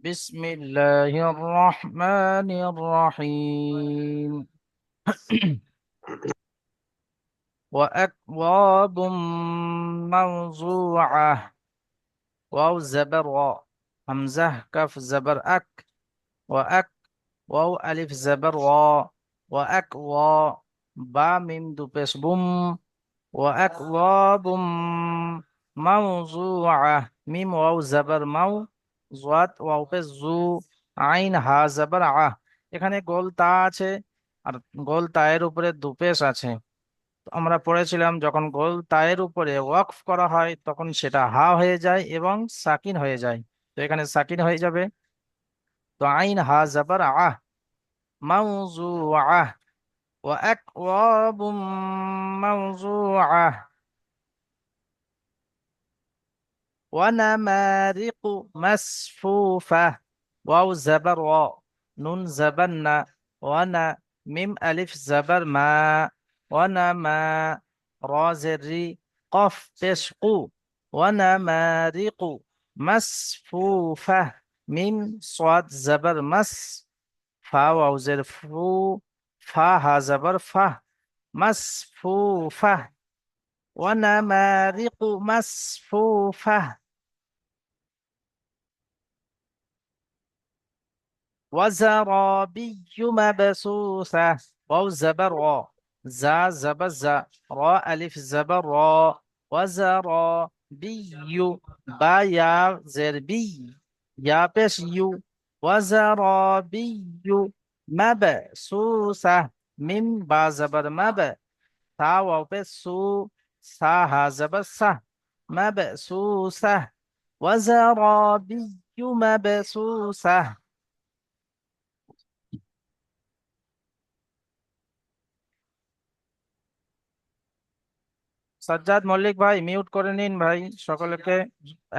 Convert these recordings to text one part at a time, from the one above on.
بسم الله الرحمن الرحيم. وأكواب موضوعة. واو زبر و، همزة كاف زبر أك، وأك، واو ألف زبر و، وأك و، با ميم دو بس بوم. وأكواب موضوعة، ميم واو زبر مو، Joyat wow pay জু, আইন হা জবর আ। এখানে গোল তা আছে, আর গোল তায়ের উপরে দুপেশ আছে। তো আমরা পড়েছিলাম যখন গোল তায়ের উপরে ওয়াকফ করা হয় তখন সেটা হা হয়ে যায় এবং সাকিন হয়ে যায়। তো এখানে সাকিন হয়ে যাবে। তো আইন হা জবর আ, মাউজু আ। وأكواب موضوعة. ونمارق مصفوفة. واو زبر و، نون زبر نا، ونا ميم ألف زبر ما، ونما را زري قف تشقو. ونمارق مصفوفة، ميم صاد زبر مس، فا واو زر فو، فا ها زبر فا، مصفوفة. ونمارق مصفوفة. وزرابي مبثوثة. واو زبر و، زا زبر زا، را ألف زبر را. وزرابي، با يا زربي، يا بش يو. وزرابي مبثوثة، ميم با زبر مب، تا واو بس سو، سا ها زبر سا، مبثوثة. وزرابي مبثوثة. সাজ্জাদ মল্লিক ভাই মিউট করে নিন ভাই সকলকে।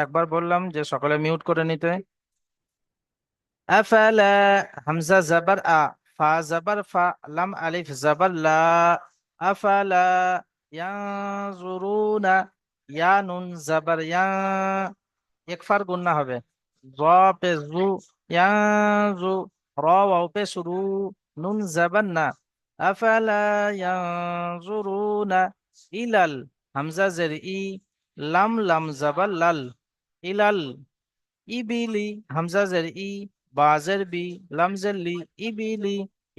একবার বললাম যে সকলে মিউট করে নিতে। আফালা, হামজা জবর আ, ফা জবর ফা, লাম আলিফ জবর লা। আফালা ইয়ানজুরুনা, ইয়া নুন জবর ইয়া, এক ফার গুন্না হবে। জ পে জু, ইয়ানজু, র ওয়াও পে শুরু, নুন জবর না। আফালা ইয়ানজুরুনা ইলাল, হামজা জের ই, লাম লাম জবর লাল, ইলাল। ইবিলি, হামজা জের ই, বা জের বি, লাম জের লি, ইবিলি।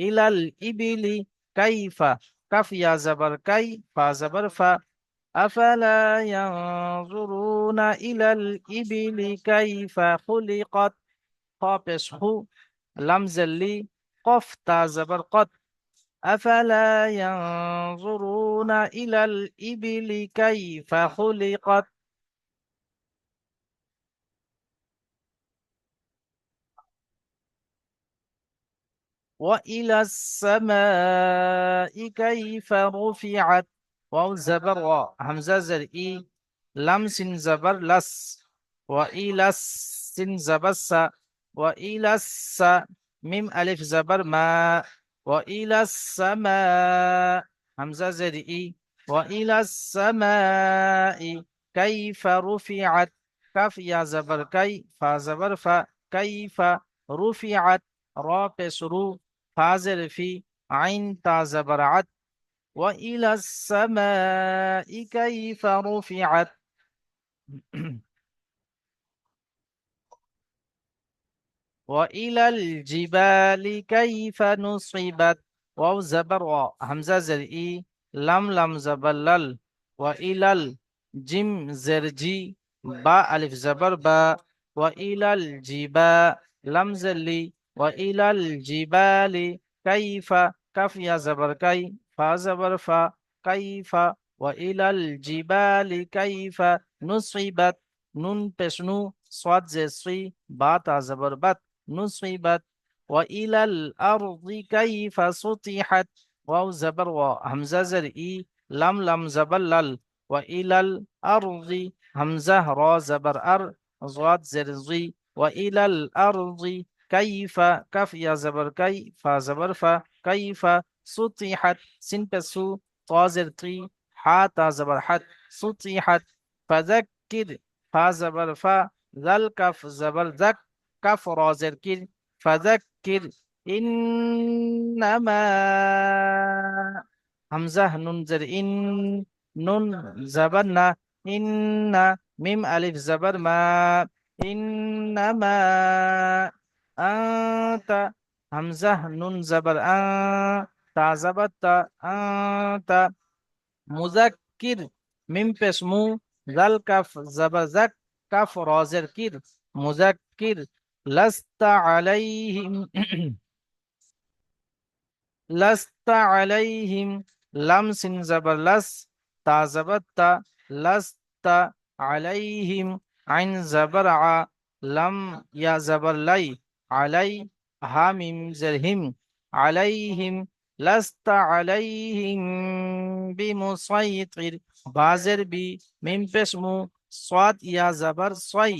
ইলাল ইবিলি। কাইফা, কাফ ইয়া জবর কাই, ফা জবর ফা। আফালা ইয়ানজুরুনা ইলাল ইবিলি কাইফা খুলিকাত। খ পেশ হু, লাম জের লি, কফ তা জবর কত। أفلا ينظرون إلى الإبل كيف خلقت. وإلى السماء كيف رفعت. واو زبر و، همزة زر إي، لم سين زبر لس. وإلى السين زبر س، وإلى الس، ميم ألف زبر ما. وإلى السماء، همزة زر إي، وإلى السماء كيف رفعت. كف يا زبر كي، فا زبر فا، كيف رفعت. را بسرو، فازر في، عين تا زبرعت. وإلى السماء كيف رفعت. وإلى الجبال كيف نصبت. واو زبر و، همزة زرئي، لم لم زبلل. وإلى الجيم زرجي، با ألف زبر با. وإلى الجبال، لم زلي. وإلى الجبال كيف، كف يا زبر كي، فا زبر فا، كيف. وإلى الجبال كيف نصبت. نون بشنو، صاد زي، با تا زبر بات، نصبت. وإلى الأرض كيف سطحت. واو زبر و، همزة زر إي، لم لم زبر لل. وإلى الأرض، همزة را زبر أر، ضاد زر زي. وإلى الأرض كيف، كف يا زبر كي، فا زبر فا، كيف سطحت. سين بسو، طا زر طي، حا تا زبر حت، سطحت. فذكر، فا زبر فا، ذل كف زبر ذك. কাফ র জের কির ফাযাক্কির ইন্নামা হামজাহ নুন জের ইন নুন জাবার না ইন্না মিম আলিফ জাবার মা ইন্নামা আতা হামজাহ নুন জাবার তা জাবার তা আতা মুজাক্কির মিম পেশ মু জাল কাফ জাবার জাক কাফ রজের কির মুজাক্কির লাস্তা আলাইহিম লাস্তা আলাইহিম লাম সিন জাবার লাস তা জাবার তা লাস্তা আলাইহিম আইন জাবার লাম ইয়া জাবার লাই আলাই হা মিম জের হিম আলাইহিম লাস্তা আলাইহিম বিমুসাইতির বাজের বি মিম পেশ মু সাদ ইয়া জাবার সাই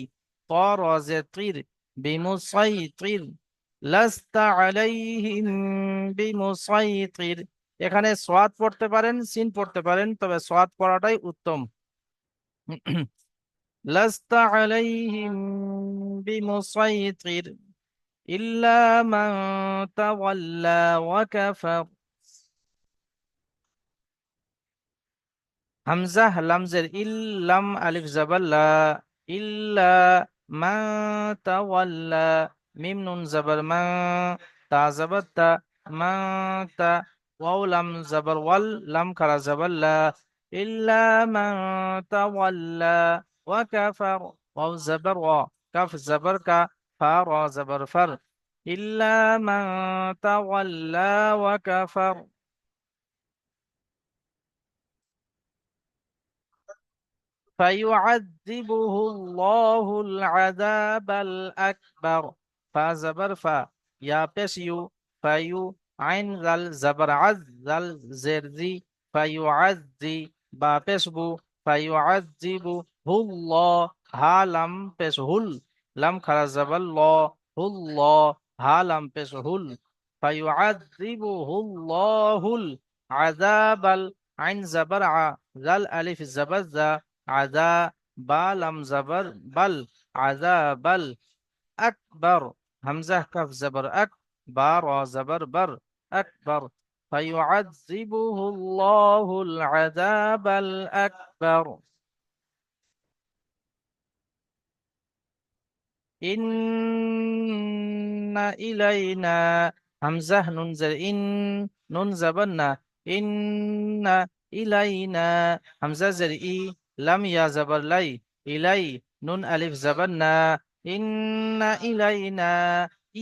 ত রজের তির বিমুসাইতির লাস্তা আলাইহিম বিমুসাইতির। এখানে সোয়াদ পড়তে পারেন, সিন পড়তে পারেন, তবে সোয়াদ পড়াটাই উত্তম। লাস্তা আলাইহিম বিমুসাইতির ইল্লা মান তাওয়াল্লা ওয়া কাফার। হামজাহ লামজের ইল লাম আলিফ জাবাল্লা ইল্লা মা তাওয়াল্লা মিম নুন জাবার মা তা জাবার তা মা তা ওয়াও লাম জাবার ওয়াল লাম খারা জাবাল্লা ইল্লা মা তাওয়াল্লা ওয়া কাফার ওয়াও জাবার ওয়া কাফ জাবার কা ফা রা জাবার ফার ইল্লা মা তাওয়াল্লা ওয়া কাফার। فيعذبه الله العذاب الأكبر فا زبر فا يا بسيو فيو عين ذل زبر عز ذل زرزي فيعذي با بسبو فيعذبه الله ها لم بسهل لم خرج زبر الله الله ها لم بسهل فيعذبه الله العذاب عين زبر ع ذل ألف زبر ذا আযা বা লাম জাবার বাল আযাবাল আকবার হামজাহ কাফ জাবার আক বা রা জাবার বার আকবার ফায়ুআযযিবুহুল্লাহুল আযাবাল আকবার। ইন্না ইলাইনা হামজাহ নুন জার ইন নুন জাবার না ইন্না ইলাইনা হামজা জার ই লাম ইয়া জাবার লাই ইলাই নুন আলিফ জাবার না ইন্না ইলাইনা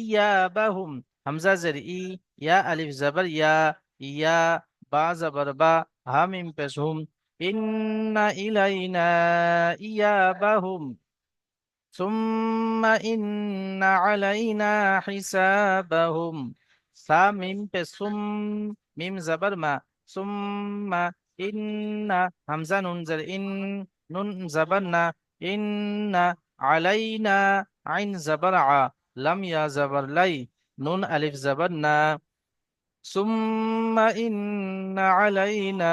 ইয়াবাহুম হামজা জার ই ইয়া আলিফ জাবার ইয়া ইয়া বা জাবার বা হা মিম পেশ হুম ইন্না ইলাইনা ইয়াবাহুম সুম্মা ইন্না আলাইনা হিসাবাহুম সা মিম পে সুম মিম জাবার মা সুম্মা ইন্না হামজা নুন জার ইন নুন জাবার না ইন্না আলাইনা আইন জাবার আ লাম ইয়া জাবার লাই নুন আলিফ জাবার না সুম্মা ইন্না আলাইনা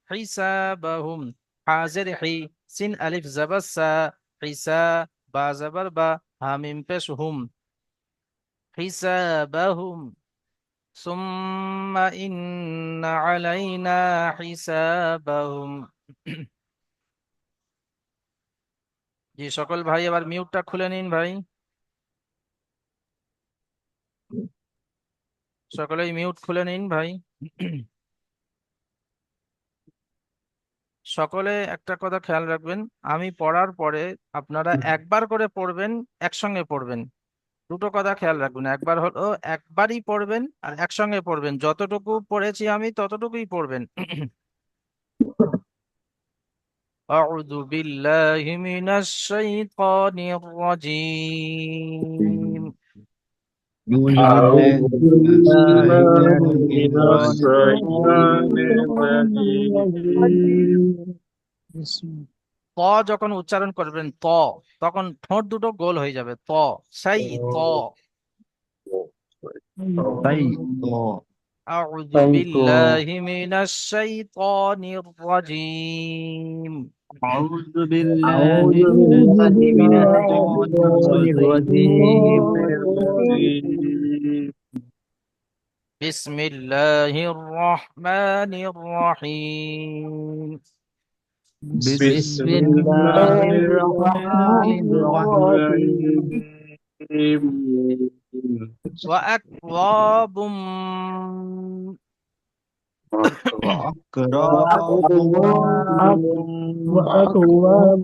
হিসাবাহুম হাজের হি সিন আলিফ জাবার সা হিসা বা জাবার বা হামিম পেশ হুম হিসাবাহুম সুম্মা ইন্না আলাইনা হিসাবাহুম। জি সকল ভাই এবার মিউটটা খুলে নিন ভাই, সকলেই মিউট খুলে নিন ভাই। সকলে একটা কথা খেয়াল রাখবেন, আমি পড়ার পরে আপনারা একবার করে পড়বেন, একসঙ্গে পড়বেন। দুটো কথা খেয়াল রাখবেন, একবার হলো একবারই পড়বেন আর একসঙ্গে পড়বেন, যতটুকু পড়েছি আমি ততটুকুই পড়বেন। أعوذ بالله من الشيطان الرجيم أعوذ بالله من الشيطان الرجيم ত যখন উচ্চারণ করবেন তখন ঠোঁট দুটো গোল হয়ে যাবে সেই ত। شيطان أعوذ بالله من الشيطان الرجيم أعوذ بالله أعوذ من بالله الشيطان الرجيم الرجيم. بسم الله الرحمن الرحيم بسم بسم الله الله الرحمن الرحيم الرحيم. وأكواب وأكراب وأكواب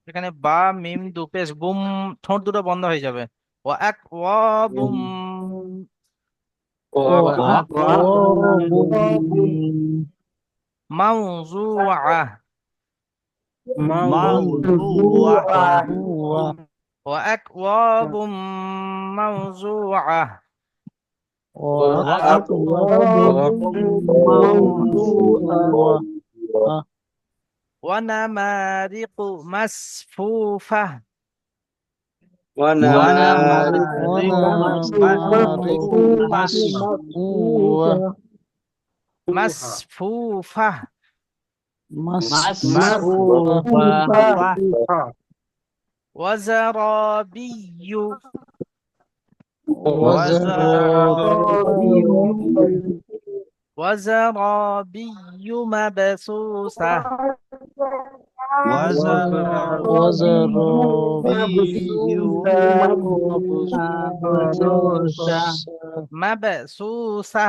এখানে বা মিম দু পেশ বুম ঠোঁট দুটো বন্ধ হয়ে যাবে ওয়াকওয়াবুম وأكواب মাওজুআহ موضوعة وأكواب موضوعة وأكواب موضوعة ونمارق مصفوفة ونمارق مسفوفة مصفوفة مصفوفة وزرابي وزرابي وزرابي مبثوثة وزرابي مبثوثة مبثوثة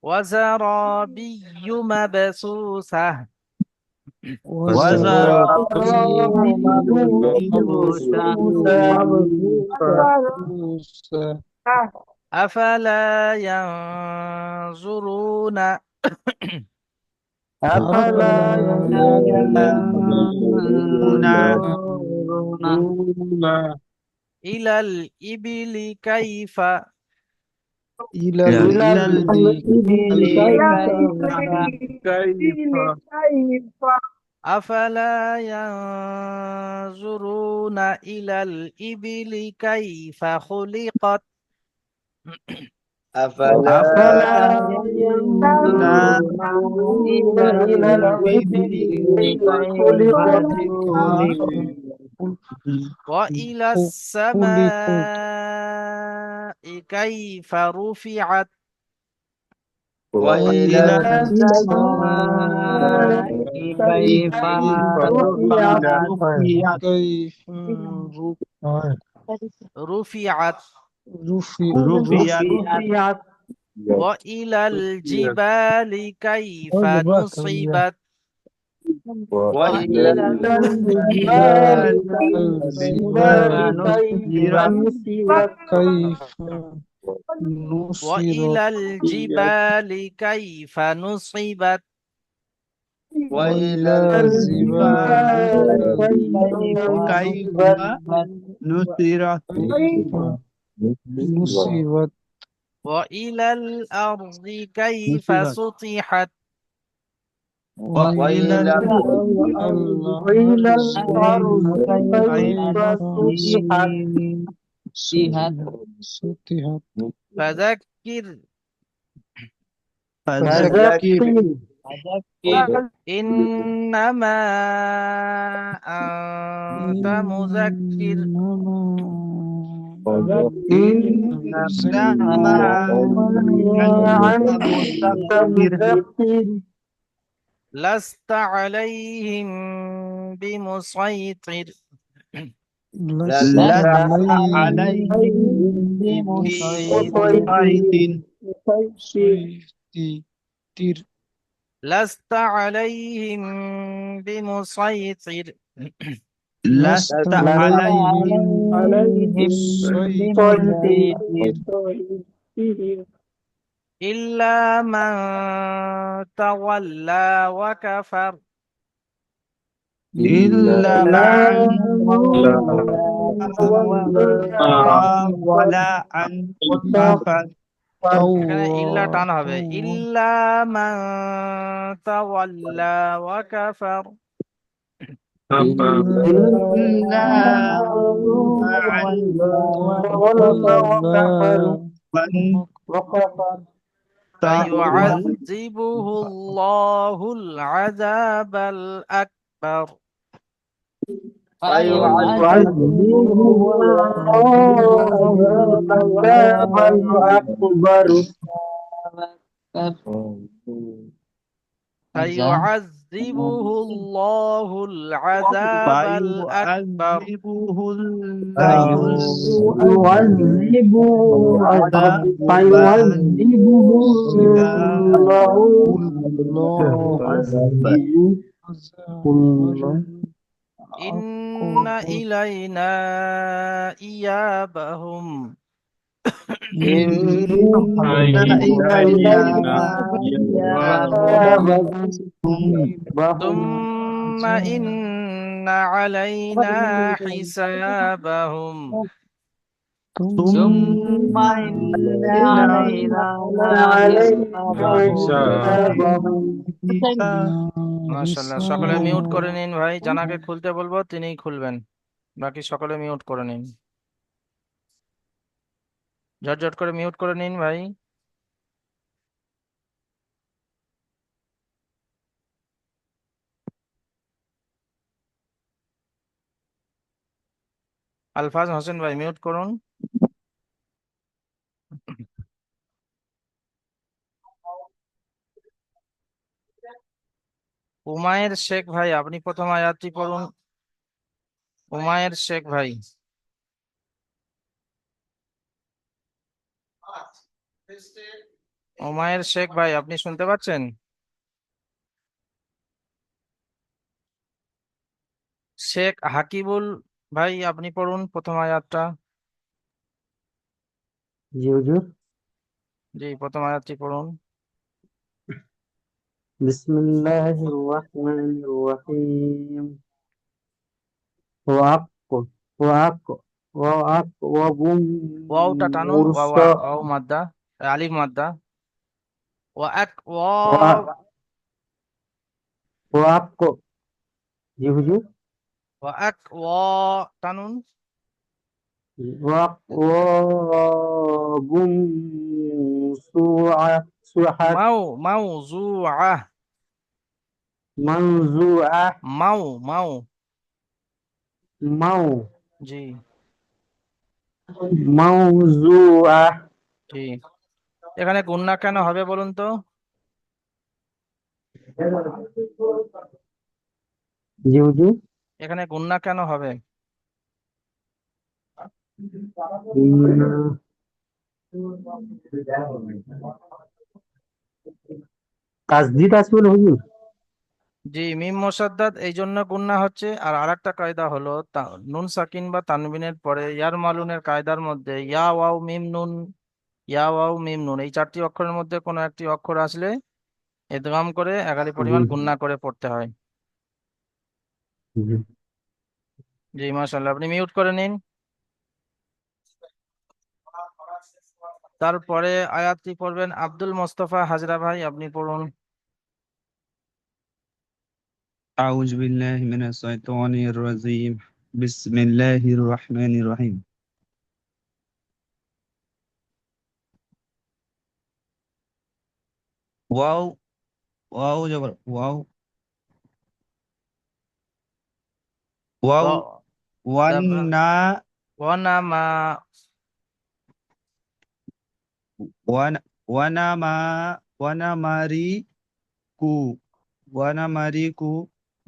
وزرابي مبثوثة وزرابي مبثوثة أفلا ينظرون أفلا ينظرون إلى الإبل كيف إلى الإبل كيف أفلا ينظرون إلى الإبل كيف خلقت أفلا ينظرون إلى الإبل كيف وإلى خلقت السماء كيف رفعت وإلى السماء كيف رفعت رفعت رفعت وإلى الجبال كيف نصبت وإلى الجبال كيف وإلى نصبت الجبال كيف نصبت وإلى الجبال كيف نصرت وإلى الأرض كيف سطحت وإلى الأرض كيف سطحت فذكر فذكر إنما أنت مذكر إنما أنت مذكر لست عليهم بمسيطر لست عليهم بمسيطر لست عليهم بمسيطر لست عليهم بمسيطر إلا من تولى وكفر إلا من ولا عن كفر এখানে ইল্লা টান হবে ইল্লা মান তাওয়াল্লা ওয়া কাফার إلا عن فيعذبه الله العذاب الأكبر فيعذبه العذاب الأكبر فيعذبه الله العذاب الأكبر فيعذبه الله فيعذبه العذاب فيعذبه الأكبر الله إن إلينا إيابهم إن إلينا إلينا إيابهم ثم إن علينا حسابهم ثم إن علينا মাশাআল্লাহ, সকলে মিউট করে নিন ভাই। জানাকে খুলতে বলবো, তিনিই খুলবেন। বাকি সকলে মিউট করে নিন, ঝটঝট করে মিউট করে নিন ভাই। আলফাজ হোসেন ভাই মিউট করুন। উমায়ের শেখ ভাই, আপনি প্রথম আয়াতটি পড়ুন। উমায়ের শেখ ভাই। উমায়ের শেখ ভাই, আপনি শুনতে পাচ্ছেন? শেখ হাকিবুল ভাই, আপনি পড়ুন প্রথম আয়াতটা। জি হুজুর। জি, প্রথম আয়াতটি পড়ুন। বিসমিল্লাহির রহমানির রহিম। ওয়াক ওয়াক ওয়াক ওয়াবুম ওয়াওটা টানুন, ওয়াও মুরসা ওয়াও মাদ্দা, আলিফ মাদ্দা। ওয়া এক ওয়াক। জি হুজুর। ওয়া এক ওয়া টানুন। ওয়াক ওয়াবুম সুহাত মাউ মাউ জু আহ, মানজুআ মাউ মাউ। মাউ জি মাউজুআ। জি। এখানে গুন্না কেন হবে বলুন তো? জি হুজুর। এখানে গুন্না কেন হবে? তাসদিদ আছে বলে হুজুর। জি, মিম মোসাদ্দাদ এই জন্য গুন্না হচ্ছে। আর আরেকটা কায়দা হলো, নুন সাকিন বা তানবিনের পরে ইয়ার মালুনের কায়দার মধ্যে ইয়া ওয়াও মিম নুন, ইয়া ওয়াও মিম নুন, এই চারটি অক্ষরের মধ্যে কোনো একটি অক্ষর আসলে ইদগাম করে একালি জি পরিমাণ গুন্না করে পড়তে হয়। জি। জি মাশাআল্লাহ, আপনি মিউট করে নিন। তারপরে আয়াতটি পড়বেন আব্দুল মোস্তফা হাজরা ভাই, আপনি পড়ুন। أعوذ بالله من الشيطان الرجيم بسم الله الرحمن الرحيم واو واو جبر واو واو ونا ওয়ানামা wana wana ma wana mari ku wana mari ku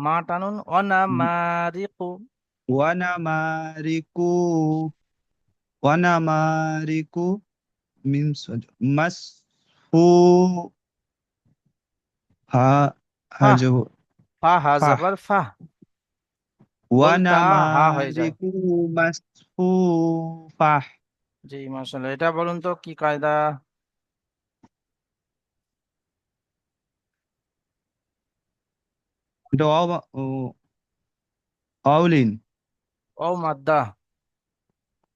মা টানুন, অনামারিকু। wana mariku wana mariku mas hu ha ফাহ, hajo ফা হা fa জাবার ফাহ, wana বলতা হা হয়ে যায়। mariku masfufah জি মাশাআল্লাহ, এটা বলুন তো কি কায়দা? itu Aulin ও মাদ্দা।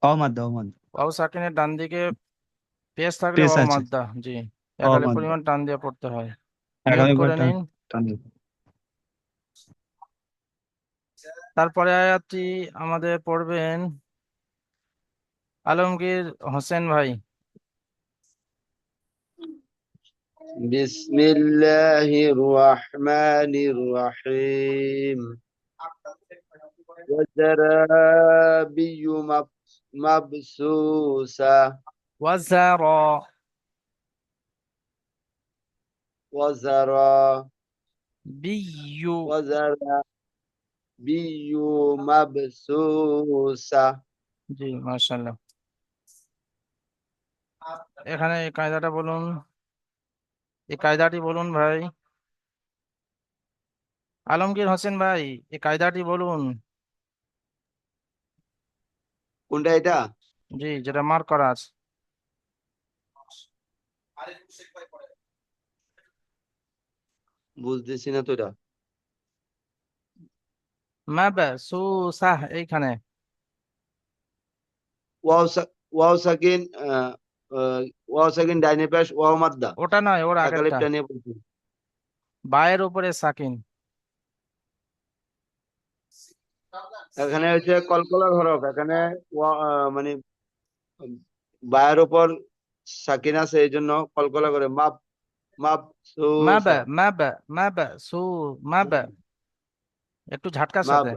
Ahmad Ahmad ওয়াও সাকিনের ডান দিকে পেশ থাকলে পেশ ওয়াও আছে মাদ্দা। জি, একালে Ahmad পরিমাণ টান দিয়ে পড়তে হয়। মিউট আগামী করে বারটা নিন। টান তারপরে আয়াতটি আমাদের পড়বেন আলমগীর হোসেন ভাই। بسم الله الرحمن الرحيم وزرابي مبسوسة ওয়াজারা وزرابي বিয়ু مبسوسة জি মাশাআল্লাহ। এখানে এই কায়দাটা বলুন, এই কায়দাটি বলুন ভাই। আলমগীর হোসেন ভাই, এই কায়দাটি বলুন। কোনটা এটা? জি, যেটা মার্ক করা আছে। বুঝতেছি না তো এটা। মাবসুসাহ এইখানে। ওয়াও সাকিন ওয়াও সাকিন ডাইনে পাশ ওয়াও মাদ্দা ওটা নয়, ওর আগেরটা। একালিপটা নিয়ে বলছি। বায়ের উপরে সাকিন। এখানে হচ্ছে কলকলার হরফ, এখানে মানে বায়ের উপর সাকিন আছে, এই জন্য কলকলা করে মাপ মাপ মাবা সুসা মাবা মাবা সু মাবা, একটু ঝাটকার মাপ সাথে।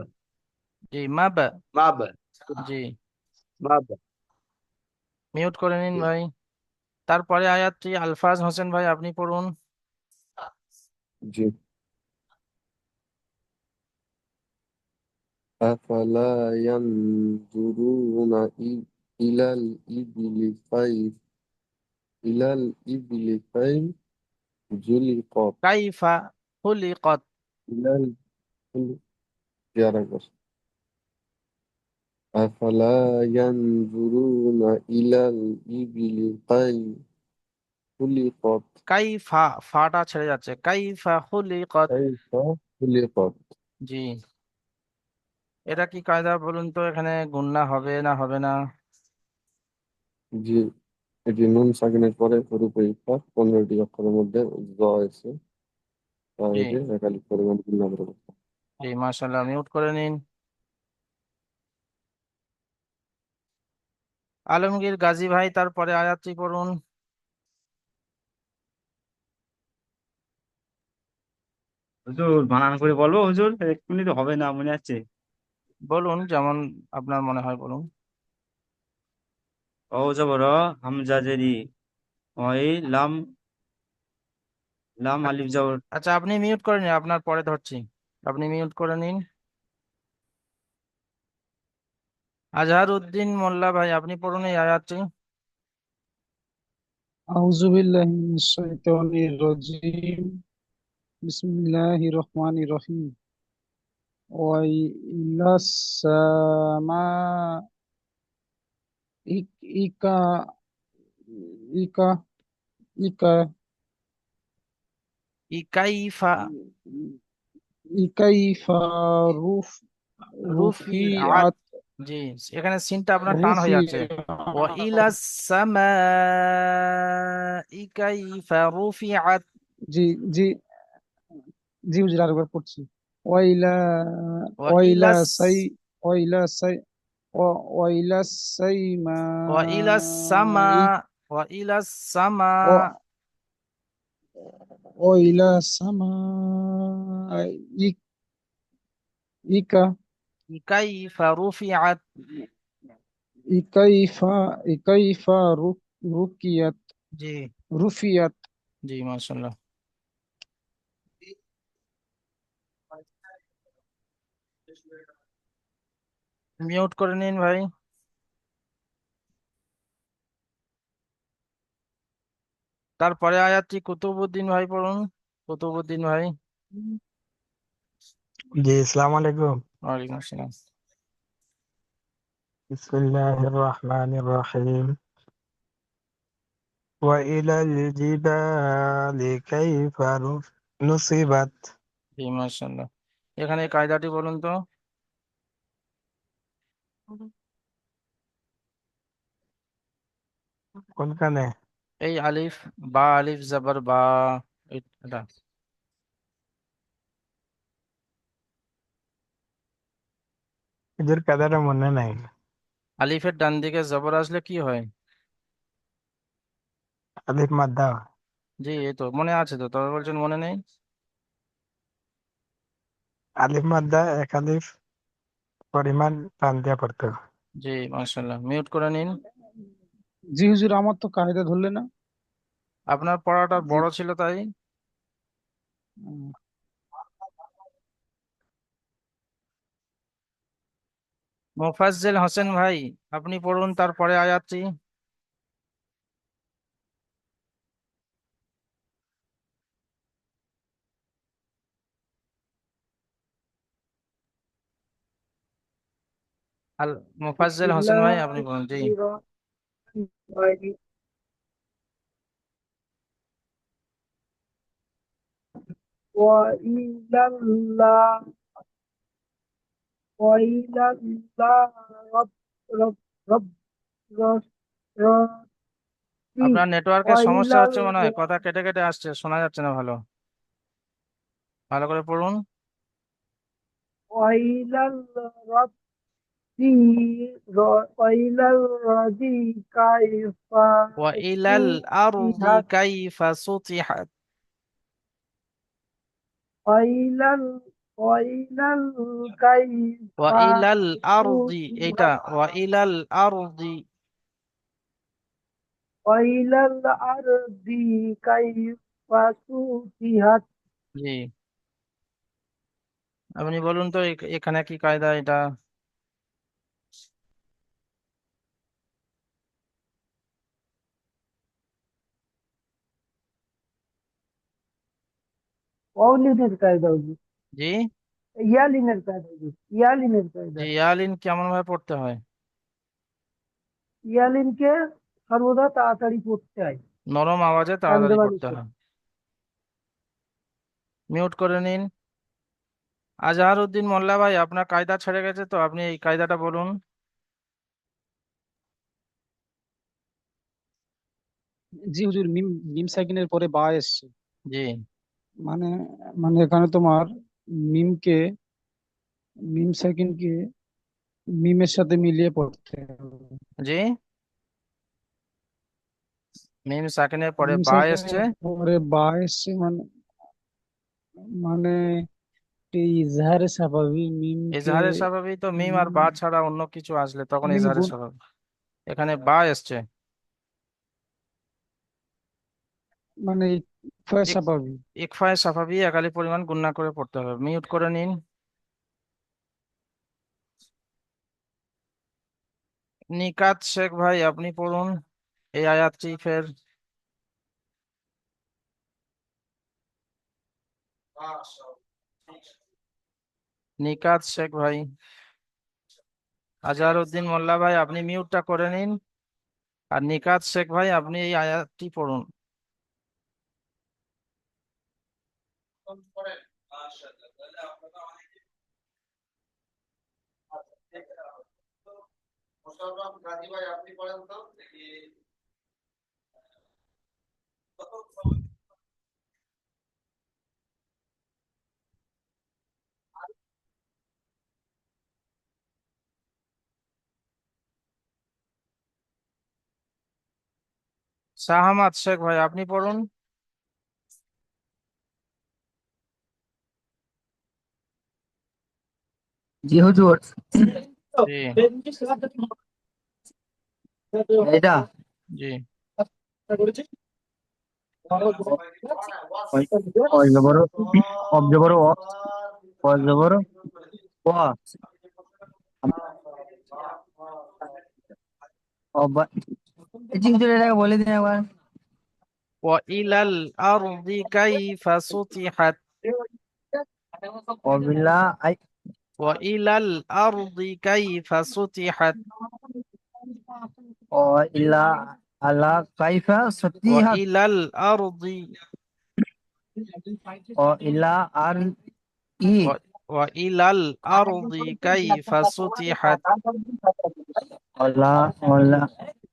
জি মাবা। মাপ জি, মাপ। মিউট করে নিন ভাই। তারপরে আয়াতটি আলফাজ হোসেন ভাই আপনি পড়ুন। জি। أفلا ينظرون إلى الإبل كيف خلقت কাইফা খুলিকত। إلى الإبل يرقص أفلا ينظرون إلى الإبل كيف خلقت কাইফা, ফাটা ছেড়ে যাচ্ছে, কাইফা খুলিকত। كيف خلقت জি, এটা কি কায়দা বলুন তো, এখানে গুণনা হবে না হবে না? জি, এটি নুন সাকিনের পরে হরফে ইফা 15টি অক্ষরের মধ্যে জ আছে, তাই জি এটি একাধিক পরিমাণ ভিন্ন করে বলতে হয়। জি মাশাআল্লাহ, মিউট করে নিন। আলমগীর গাজী ভাই, তারপরে আয়াতটি পড়ুন। হুজুর বানান করে বলবো হুজুর, এক্ষুনি তো হবে না মনে হচ্ছে। বলুন যেমন আপনার মনে হয় বলুন। ও জবর হামজা জেরি ওই লাম লাম আলিফ জবর। আচ্ছা, আপনি মিউট করে নিন, আপনার পরে ধরছি। আপনি মিউট করে নিন। আজহার উদ্দিন মোল্লা ভাই, আপনি পড়ুন এই আয়াতটি। أعوذ بالله من الشيطان الرجيم بسم الله الرحمن الرحيم وإلى السماء إيكا إيكا إيكا কাইফা كيف রুফিআত। رفعت জি, এখানে সিনটা আপনার টান হয়ে যাচ্ছে। ওয়া ইলাস সামাই কাইফা রুফিআত। জি জি জি হুজুর আরেকবার পড়ছি ওয়াইলা ওয়া ওয়াইলা ইলাস সাই ওয়াইলা সাই ওয়াইলা সাইমা ওয়া ইলাস সামা ওয়া ইলাস সামা ওয়াইলা সামা ইকা কাইফা রুফিআত। كيف كيف ركيت জি رفيت জি মাশাআল্লাহ। মিউট করে নিন ভাই। তারপরে আয়াতটি কুতুবউদ্দিন ভাই পড়ুন। কুতুবউদ্দিন ভাই। জি আসসালামু আলাইকুম। ওয়ালাইকুম আসসালাম। বিসমিল্লাহির রহমানির রহিম ওয়া ইলাল জিবালি কাইফা নুসিবাত। জি মাশাআল্লাহ। এখানে এই কায়দাটি বলুন তো। কোনখানে? এই আলিফ, বা আলিফ জবর বা, এটা এদের কাদাটা মনে নাই। আলিফের ডান দিকে জবর আসলে কি হয়? আলিফ মাদ্দা। জি, এই তো মনে আছে তো, তবে বলছেন মনে নেই। আলিফ মাদ্দা এক আলিফ পরিমাণ টান দিয়ে পড়তে হবে। জি, মাশাআল্লাহ, মিউট করে নিন। জি হুজুর, আমার তো কায়দা ধরলে না। আপনার পড়াটা জি। বড় ছিল তাই। উম, মোফাজ্জেল হোসেন ভাই, আপনি পড়ুন তারপরে আয়াতটি। আল মোফাজ্জেল হোসেন ভাই, আপনি বলুন। জি, وإلى الله وإلى الله رب رب رب ربي আপনার নেটওয়ার্কের সমস্যা وإلى হচ্ছে মনে হয়, কথা কেটে কেটে আসছে, শোনা যাচ্ছে না ভালো। ভালো করে পড়ুন। وإلى الرب وإلى الرب كيف ওয়াইলাল আরদি سطحت কাইফা সুতিহাত। وإلى وإلى كيف ওয়াইলাল আরদি, এইটা سطحت ওয়াইলাল আরদি। وإلى الأرض كيف سطحت জি, আপনি বলুন তো এখানে কি কায়দা এটা। ওয়ালিনের কায়দা হুজুর, জি, ইয়ালিনের কায়দা হুজুর, ইয়ালিনের কায়দা। জি, ইয়ালিন কেমন ভাবে পড়তে হয়? ইয়ালিনকে সর্বদা তাড়াতাড়ি পড়তে হয়, নরম আওয়াজে তাড়াতাড়ি পাঞ্জাবানি পড়তে করে। হয়। মিউট করে নিন। আজহারউদ্দিন মোল্লা ভাই, আপনার কায়দা ছেড়ে গেছে তো, আপনি এই কায়দাটা বলুন। জি হুজুর, মিম মিম সাকিনের পরে বা এসছে। জি, মানে মানে এখানে তোমার মিমকে মিম সাকিনকে মিমের সাথে মিলিয়ে পড়তে হবে। জি, মিম সাকিনের পরে মিম বা এসছে। সাকিনের পরে বা এসছে, মানে মানে এই ইজহারে স্বাভাবিক মিমকে এজাহারে স্বাভাবিক তো মিম আর বা মিম ছাড়া অন্য কিছু আসলে তখন মিম এজাহারে গুণ, স্বাভাবিক। এখানে বা এসছে। মানে ইকফায় স্বাভাবিক। ইকফায় সাফাবি একালি পরিমাণ গুণনা করে পড়তে হবে। মিউট করে নিন। নিকাত শেখ ভাই, আপনি পড়ুন এই আয়াতটি ফের। নিকাত শেখ ভাই। আজহারউদ্দিন মোল্লা ভাই, আপনি মিউটটা করে নিন। আর নিকাত শেখ ভাই, আপনি এই আয়াতটি পড়ুন। শাহমাদ শেখ ভাই, আপনি পড়ুন। জি হুজুর, জি, এটা জি, অজবর, অজবর, অজবর, অ, অবা। জি হুজুর, এটাকে বলে দিন একবার। ওয়াইলাল আরদি কাইফা সুতিহাত। অবিল্লা আই, ওয়াইলাল আরদি কাইফা সুতিহাত। অ ইলা আলা কাইফা সতিহাত, ওয়াইলাল আরদি। অ ইলা আর ই, ওয়াইলাল আরদি কাইফা সুতিহাত। অলা অলা,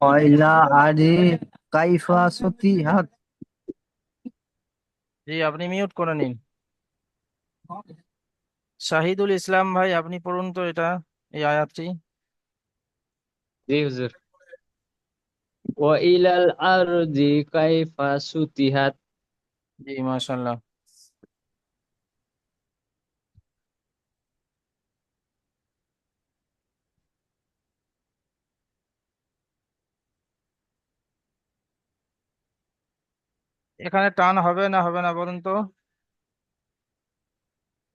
অ ইলা আরি কাইফা সতিহাত। জি, আপনি মিউট করে নিন। শাহিদুল ইসলাম ভাই, আপনি পড়ুন তো এটা, এই আয়াতটি। জি হুজুর। ওয়া ইলাল আরদি কাইফা সুতিহাত জি মাশাল্লাহ। এখানে টান হবে না হবে না বলুন তো?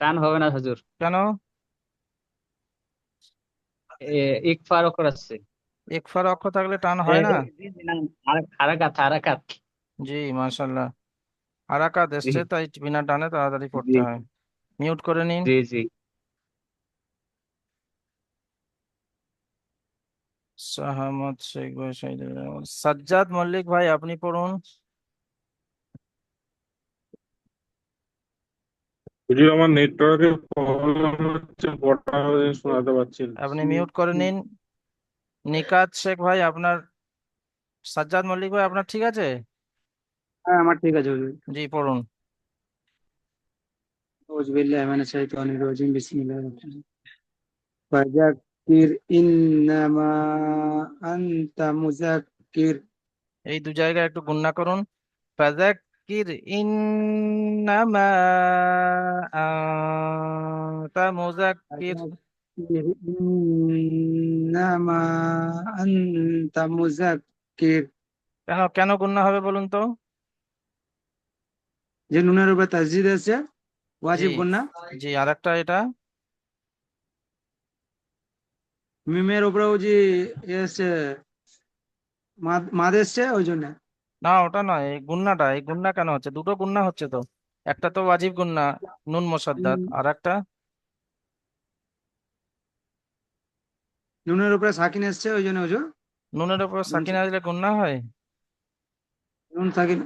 টান হবে না হুজুর। কেন? ইকফার অক্ষর আছে। ইকফার অক্ষর থাকলে টান হয় না? জি, জি, না, হারাকাত হারাকাত। জি মাশাল্লাহ। হারাকাত জি, এসছে, তাই বিনা টানে তাড়াতাড়ি জি, পড়তে হয়। মিউট করে নিন। জি, জি। শাহামত শেখ ভাই, শহীদুল আলম। সাজ্জাদ মল্লিক ভাই আপনি পড়ুন। হুজুর আমার নেটওয়ার্কের প্রবলেম হচ্ছে, পড়া শোনাতে পারছি না। আপনি মিউট করে নিন। নিকাত শেখ ভাই আপনার, সাজ্জাদ মল্লিক ভাই আপনার ঠিক আছে? হ্যাঁ আমার ঠিক আছে হুজুর। জি পড়ুন। আউযু বিল্লাহি মিনাশ শাইতানির রাজিম বিসমিল্লাহির রহমানির রহিম ফাযাক্কির ইন্নামা আনতা মুযাক্কির। এই দু জায়গায় একটু গুণনা করুন। ফাযাক্কির ইন্নামা আনতা মুযাক্কির। ফাযাক্কির ইন্নামা আনতা মুযাক্কির। কেন কেন গুণনা হবে বলুন তো? যে নুনের উপরে তাসদিদ আছে জি ওয়াজিব গুণনা। জি, আর একটা এটা। মিমের উপরেও যে এসে মাদ এসছে ওই জন্য। না ওটা নয়, এই গুণনাটা, এই গুণনা কেন হচ্ছে? দুটো গুণনা হচ্ছে তো। একটা তো ওয়াজিব গুণনা, নুন মুসাদ্দাদ, আর একটা নুনের উপরে সাকিন এসছে ওই জন্য হুজুর। নুনের উপর নুন সাকিন আসলে গুণনা হয়? নুন সাকিন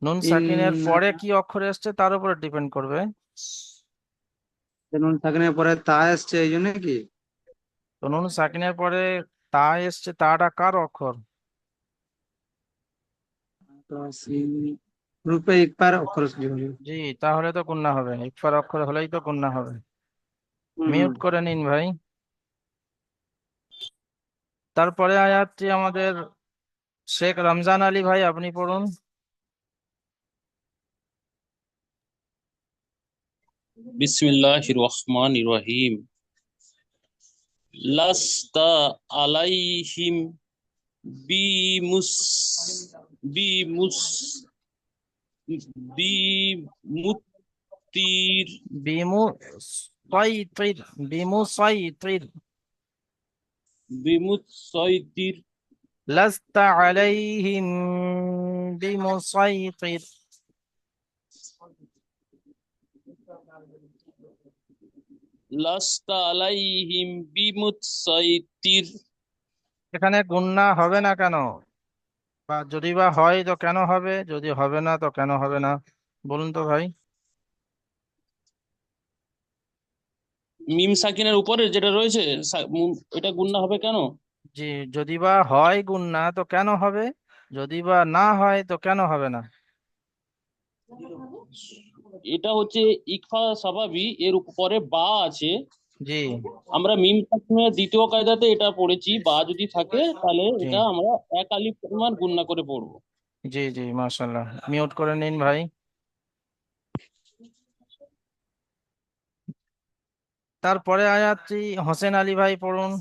নুন ইন সাকিনের পরে কি অক্ষর এসছে তার উপরে ডিপেন্ড করবে। নুন সাকিনের পরে তা এসছে এই জন্য কি তো নুন সাকিনের পরে তা এসছে, তাটা কার অক্ষর? তো সিন রূপে ইকবার অক্ষর আছে হুজুর। জি, তাহলে তো গুণনা হবে, ইকফার অক্ষর হলেই তো গুণনা হবে। হুম। মিউট করে নিন ভাই। তারপরে আয়াতটি আমাদের শেখ রমজান আলী ভাই আপনি পড়ুন। বিসমিল্লাহির রহমানির রহিম। লাস্তা আলাইহিম বিমুস বিমুস বিমুত্তির বিমু সাইতির, বিমু সাইতির। বিমুসাইতির লাস্তা আলাইহিম বিমুসাইতির। লাস্তা আলাইহিম বিমুসাইতির। এখানে গুণনা হবে না কেন? বা যদি বা হয় তো কেন হবে, যদি হবে না তো কেন হবে না বলুন তো ভাই? মিম সাকিনের উপরে যেটা রয়েছে এটা গুণনা হবে কেন? জি, যদি বা হয় গুণনা তো কেন হবে, যদি বা না হয় তো কেন হবে না? এটা হচ্ছে ইকফা সাবাবি, এর উপরে বা আছে। জি আমরা মিম সাকিনের দ্বিতীয় কায়দাতে এটা পড়েছি, বা যদি থাকে তাহলে জি এটা আমরা এক আলিফ পরিমাণ গুণনা করে পড়বো। জি জি মাশাল্লাহ। মিউট করে নিন ভাই। তারপরে আয়াতটি হোসেন আলী ভাই পড়ুন।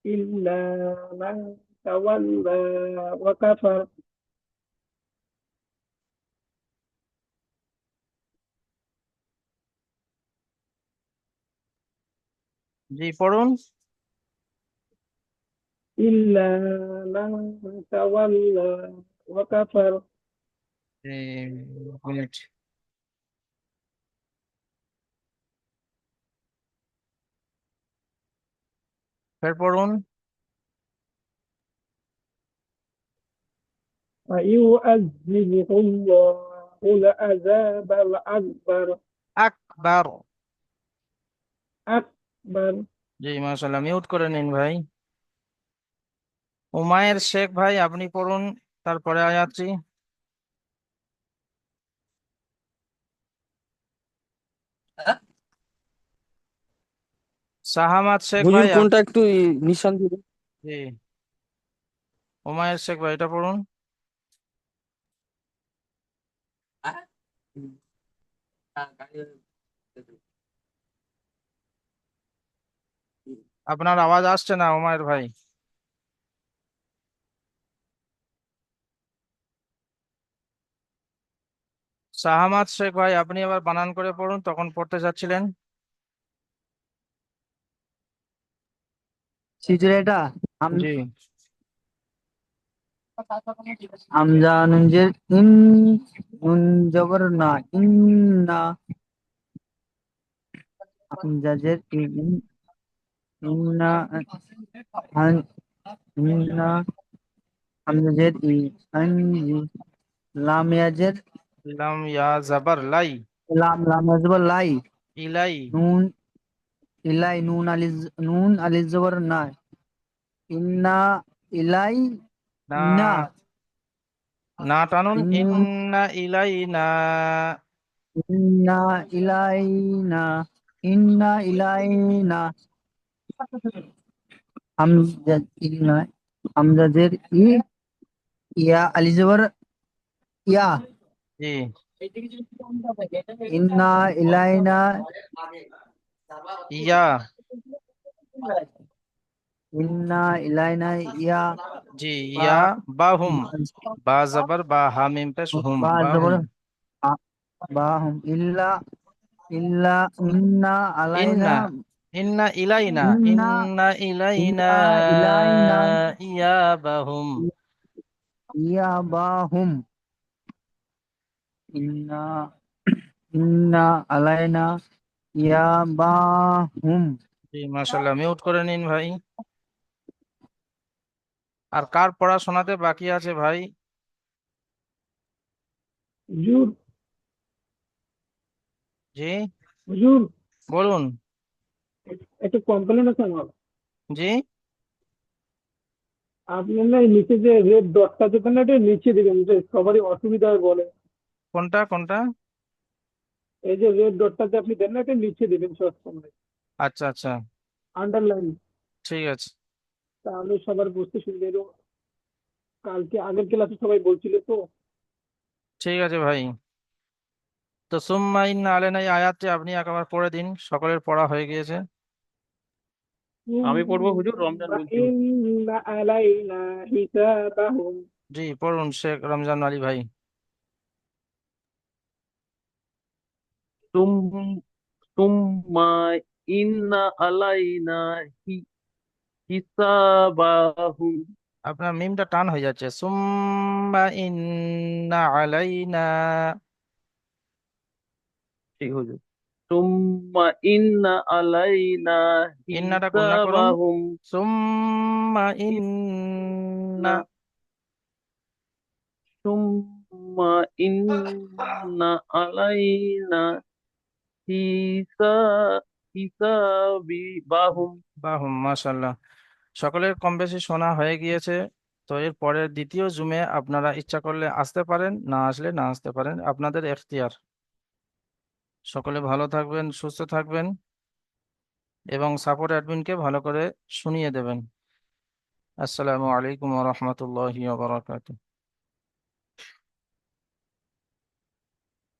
إلا من تولى وكفر জি পড়ুন। إلا من تولى وكفر মিনিট। ফের পড়ুন। فيعذبه الله العذاب الأكبر আকবার। أكبر জি মাশাল্লাহ, মিউট করে নিন ভাই। উমায়ের শেখ ভাই আপনি পড়ুন তারপরে আয়াতটি। সাহামাত শেখ হুজুর ভাই কোনটা একটু নিশান দিবেন? জি, উমায়ের শেখ ভাই এটা পড়ুন। আপনার আওয়াজ আসছে না উমায়ের ভাই। সাহামাত শেখ ভাই আপনি আবার বানান করে পড়ুন, তখন পড়তে চাচ্ছিলেন। সিজরে এটা জি, আমজা নুনজের ইন, নুন জবর না, ইন্না। আমজাজের ইন, ইন্না, ইন্না। আমজাজের ই, আনজি। লাম ইয়াজের, লাম ইয়া জাবার লাই, লাম ইয়াজবর লাই। ইলাই নুন, ইলাই, নুন আলিজ জবর না। ইন্না, ইলাই, না, না। না টানুন, ইন, ইন্না ইলাইনা। ইন্না ইলাইনা, ইন্না ইলাইনা। হামজা, ইন্না। হামজাজের ই, ইয়া আলিজবর ইয়া। জি, ইন্না ইলাইনা, ইয়া, ইন্না ইলাইনা ইয়া। জি, বা, ইয়া বাহুম, বা জাবার বা হামিম পেশ হুম, বা জবর বাহুম। আ, বা হুম। ইল্লা, ইল্লা, ইন্না আলাইনা, ইন্না, ইন্না ইলাইনা, ইন্না, ইন্না ইলাইনা ইন্না ইলাইনা ইয়া বাহুম। ইয়া বা হুম। ইন্না, ইন্না আলাইনা ইয়া বা হুম। জি, মাশাল্লাহ, মিউট করে নিন ভাই। আর কার পড়া শোনাতে বাকি আছে ভাই? হুজুর, জি, হুজুর, বলুন। একটা কমপ্লেন আছে আমার। জি, আপনি না এই নিচে যে রেড ডটটা যেখানে এটা নিচে দিবেন, যে সবারই অসুবিধা হয় বলে। কোনটা কোনটা? এই যে রেড ডটটাতে আপনি দেন না, এটা নিচে দিবেন সবসময়, আচ্ছা আচ্ছা, আন্ডারলাইন। ঠিক আছে, তাহলে সবার বুঝতে সুবিধা হবে। কালকে আগের ক্লাসে সবাই বলছিল তো। ঠিক আছে ভাই। তো সুম্মা ইন্না আলাইনা এই আয়াতটি আপনি একবার পড়ে দিন, সকলের পড়া হয়ে গিয়েছে। আমি পড়বো হুজুর, রমজান বলছি হুজুর। ইন্না আলাইনা হিসাবাহুম। জি, পড়ুন শেখ রমজান আলী ভাই। তুম তুম্মা ইন্না আলাইনা হি- হিসাবাহুম। আপনার মিমটা টান হয়ে যাচ্ছে, সুম্মা ইন্না আলাইনা। ঠিক হুজুর। তুম্মা ইন্না আলাইনা ইন্নাটা গুন্না করুন, হিসাবাহুম। সুম্মা ইন্না। ইন্না তুম্মা ইন্না আলাইনা হিসা হিসাবিবাহুম। বাহুম, মাশাল্লাহ, সকলের কম বেশি শোনা হয়ে গিয়েছে। তো এর পরের দ্বিতীয় জুমে আপনারা ইচ্ছা করলে আসতে পারেন, না আসলে না আসতে পারেন, আপনাদের এখতিয়ার। সকলে ভালো থাকবেন, সুস্থ থাকবেন, এবং সাপোর্ট অ্যাডমিনকে ভালো করে শুনিয়ে দেবেন। আসসালামু আলাইকুম ওয়া রাহমাতুল্লাহি ওয়া বারাকাতুহু।